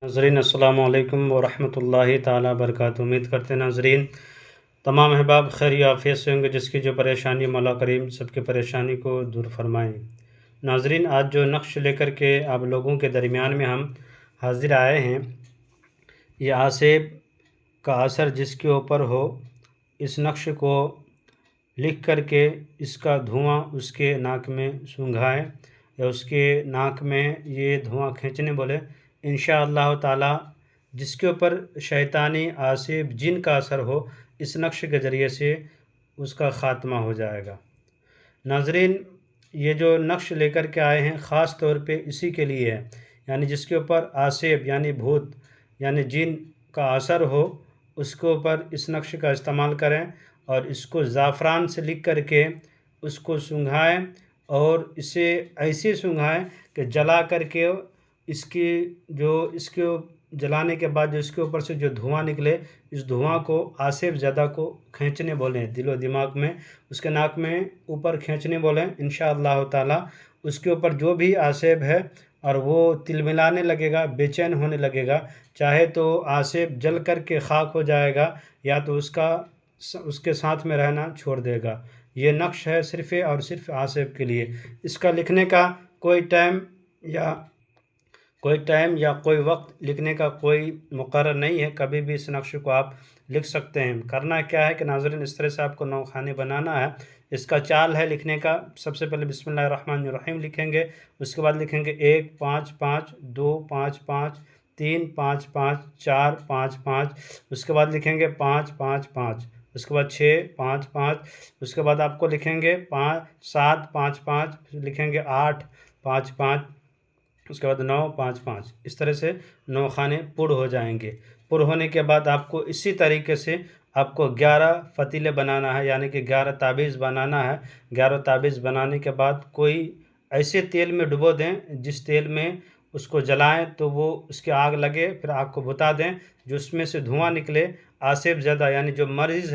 ناظرین السلام علیکم ورحمۃ اللہ تعالیٰ وبرکاتہ۔ امید کرتے ہیں ناظرین تمام احباب خیر عافیت سے ہوں گے، جس کی جو پریشانی مولا کریم سب کی پریشانی کو دور فرمائیں۔ ناظرین آج جو نقش لے کر کے آپ لوگوں کے درمیان میں ہم حاضر آئے ہیں، یہ آسیب کا اثر جس کے اوپر ہو، اس نقش کو لکھ کر کے اس کا دھواں اس کے ناک میں سونگھائیں یا اس کے ناک میں یہ دھواں کھینچنے بولے، انشاءاللہ تعالی جس کے اوپر شیطانی آسیب جن کا اثر ہو، اس نقش کے ذریعے سے اس کا خاتمہ ہو جائے گا۔ ناظرین یہ جو نقش لے کر کے آئے ہیں خاص طور پہ اسی کے لیے ہے، یعنی جس کے اوپر آسیب یعنی بھوت یعنی جن کا اثر ہو، اس کے اوپر اس نقش کا استعمال کریں اور اس کو زعفران سے لکھ کر کے اس کو سونگھائیں، اور اسے ایسے سونگھائیں کہ جلا کر کے اس کے جلانے کے بعد جو اس کے اوپر سے جو دھواں نکلے، اس دھواں کو آسیب زدہ کو کھینچنے بولیں، دل و دماغ میں اس کے ناک میں اوپر کھینچنے بولیں، انشاءاللہ تعالی اس کے اوپر جو بھی آسیب ہے اور وہ تلملانے لگے گا، بے چین ہونے لگے گا، چاہے تو آسیب جل کر کے خاک ہو جائے گا یا تو اس کے ساتھ میں رہنا چھوڑ دے گا۔ یہ نقش ہے صرف اور صرف آسیب کے لیے۔ اس کا لکھنے کا کوئی ٹائم یا کوئی وقت لکھنے کا کوئی مقرر نہیں ہے، کبھی بھی اس نقش کو آپ لکھ سکتے ہیں۔ کرنا کیا ہے کہ ناظرین اس طرح سے آپ کو 9 خانے بنانا ہے۔ اس کا چال ہے لکھنے کا، سب سے پہلے بسم اللہ الرحمن الرحیم لکھیں گے، اس کے بعد لکھیں گے 1 5 5 2 5 5 3 5 5 4 5 5، اس کے بعد لکھیں گے 5 5 5، اس کے بعد 6 5 5، اس کے بعد آپ کو لکھیں گے 7 5 5، لکھیں گے 8 5 5، اس کے بعد 9 5 5۔ اس طرح سے 9 خانے پر ہو جائیں گے۔ پر ہونے کے بعد آپ کو اسی طریقے سے آپ کو 11 فتیلے بنانا ہے، یعنی کہ 11 تعویذ بنانا ہے۔ 11 تعویذ بنانے کے بعد کوئی ایسے تیل میں ڈبو دیں جس تیل میں اس کو جلائیں تو وہ اس کے آگ لگے، پھر آگ کو بتا دیں، جو اس میں سے دھواں نکلے آسیب زدہ یعنی جو مریض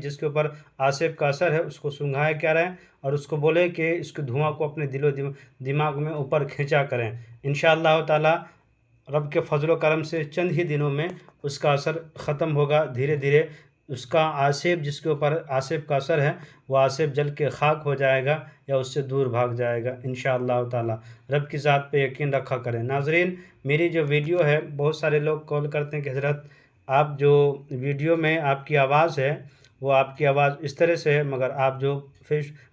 جس کے اوپر آسیب کا اثر ہے، اس کو سونگھائے کیا رہیں اور اس کو بولے کہ اس کے دھواں کو اپنے دل و دماغ میں اوپر کھینچا کریں۔ انشاءاللہ تعالی رب کے فضل و کرم سے چند ہی دنوں میں اس کا اثر ختم ہوگا، دھیرے دھیرے اس کا آسیب جس کے اوپر آسیب کا اثر ہے وہ آسیب جل کے خاک ہو جائے گا یا اس سے دور بھاگ جائے گا انشاءاللہ تعالی۔ رب کی ذات پہ یقین رکھا کریں۔ ناظرین میری جو ویڈیو ہے، بہت سارے لوگ کال کرتے ہیں کہ حضرت آپ جو ویڈیو میں آپ کی آواز ہے وہ آپ کی آواز اس طرح سے ہے، مگر آپ جو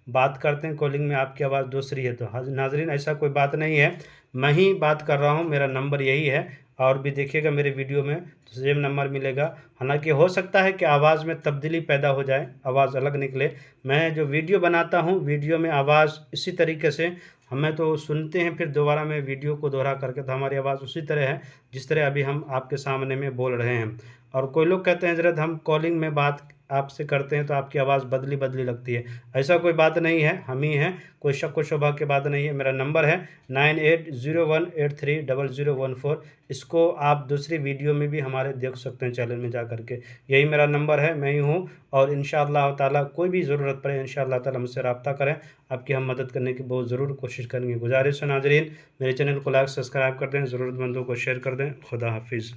بات کرتے ہیں کالنگ میں آپ کی آواز دوسری ہے۔ تو ناظرین ایسا کوئی بات نہیں ہے، میں ہی بات کر رہا ہوں، میرا نمبر یہی ہے، اور بھی دیکھیے گا میرے ویڈیو میں تو سیم نمبر ملے گا۔ حالانکہ ہو سکتا ہے کہ آواز میں تبدیلی پیدا ہو جائے، آواز الگ نکلے۔ میں جو ویڈیو بناتا ہوں، ویڈیو میں آواز اسی طریقے سے ہمیں تو سنتے ہیں، پھر دوبارہ میں ویڈیو کو دوہرا کر کے تو ہماری آواز اسی طرح ہے جس طرح ابھی ہم آپ کے سامنے میں بول رہے ہیں۔ اور کوئی لوگ کہتے ہیں حضرت ہم کالنگ میں بات آپ سے کرتے ہیں تو آپ کی آواز بدلی لگتی ہے، ایسا کوئی بات نہیں ہے، ہم ہی ہیں، کوئی شک و شبہ کی بات نہیں ہے۔ میرا نمبر ہے 9801830014، اس کو آپ دوسری ویڈیو میں بھی ہمارے دیکھ سکتے ہیں چینل میں جا کر کے، یہی میرا نمبر ہے، میں ہی ہوں۔ اور انشاءاللہ تعالی کوئی بھی ضرورت پڑے انشاءاللہ تعالی مجھ سے رابطہ کریں، آپ کی ہم مدد کرنے کی بہت ضرور کوشش کریں گے۔ گزارش ہے ناظرین میرے چینل کو لائک سبسکرائب کر دیں، ضرورت مندوں کو شیئر کر دیں۔ خدا حافظ۔